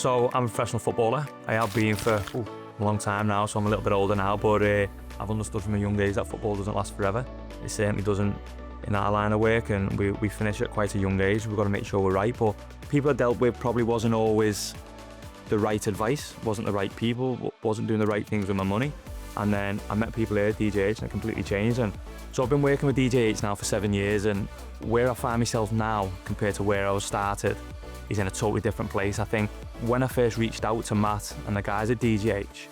So I'm a professional footballer. I have been for a long time now, so I'm a little bit older now, but I've understood from a young age that football doesn't last forever. It certainly doesn't in our line of work, and we finish at quite a young age. We've got to make sure we're right, but people I dealt with probably wasn't always the right advice, wasn't the right people, wasn't doing the right things with my money. And then I met people here at DJH and it completely changed. And so I've been working with DJH now for 7 years, and where I find myself now compared to where I was started is in a totally different place. I think when I first reached out to Matt and the guys at DJH,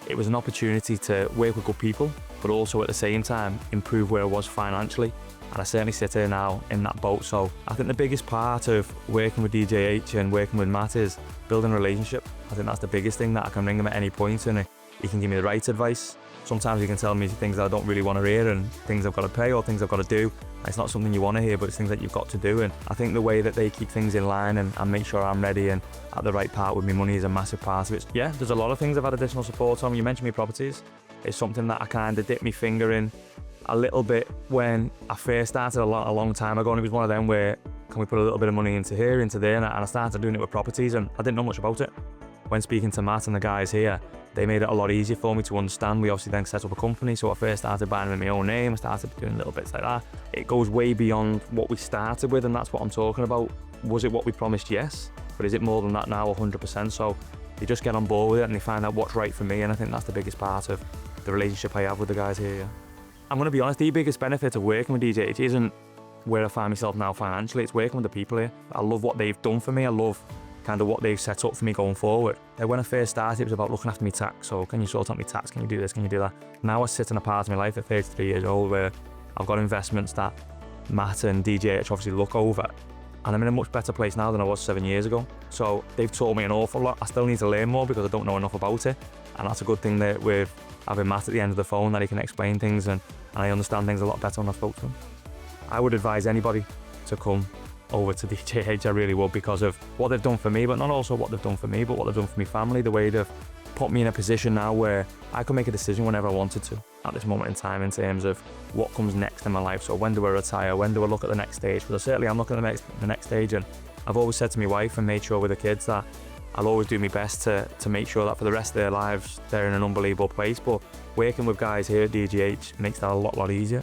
it was an opportunity to work with good people, but also at the same time improve where I was financially. And I certainly sit here now in that boat. So I think the biggest part of working with DJH and working with Matt is building a relationship. I think that's the biggest thing, that I can ring him at any point and he can give me the right advice. Sometimes he can tell me things that I don't really want to hear and things I've got to pay or things I've got to do. It's not something you want to hear, but it's things that you've got to do. And I think the way that they keep things in line and make sure I'm ready and at the right part with my money is a massive part of it. Yeah, there's a lot of things I've had additional support on. You mentioned me properties. It's something that I kind of dipped my finger in a little bit when I first started a long time ago, and it was one of them where can we put a little bit of money into here, into there, and I started doing it with properties, and I didn't know much about it. When speaking to Matt and the guys here, they made it a lot easier for me to understand. We obviously then set up a company, so I first started buying them in my own name. I started doing little bits like that. It goes way beyond what we started with, and that's what I'm talking about. Was it what we promised? Yes. But is it more than that now? 100%. So they just get on board with it and they find out what's right for me, and I think that's the biggest part of the relationship I have with the guys here. I'm going to be honest, the biggest benefit of working with DJH isn't where I find myself now financially, it's working with the people here. I love what they've done for me. I love kind of what they've set up for me going forward. When I first started, it was about looking after my tax. So can you sort out my tax? Can you do this? Can you do that? Now I sit in a part of my life at 33 years old where I've got investments that Matt and DJH obviously look over. And I'm in a much better place now than I was 7 years ago. So they've taught me an awful lot. I still need to learn more because I don't know enough about it. And that's a good thing that with having Matt at the end of the phone, that he can explain things and I understand things a lot better when I spoke to him. I would advise anybody to come over to DJH, I really would, because of what they've done for me, but not also what they've done for me, but what they've done for my family, the way they've put me in a position now where I can make a decision whenever I wanted to at this moment in time in terms of what comes next in my life. So when do I retire? When do I look at the next stage? Because certainly I'm looking at the next stage, and I've always said to my wife and made sure with the kids that I'll always do my best to make sure that for the rest of their lives they're in an unbelievable place. But working with guys here at DJH makes that a lot easier.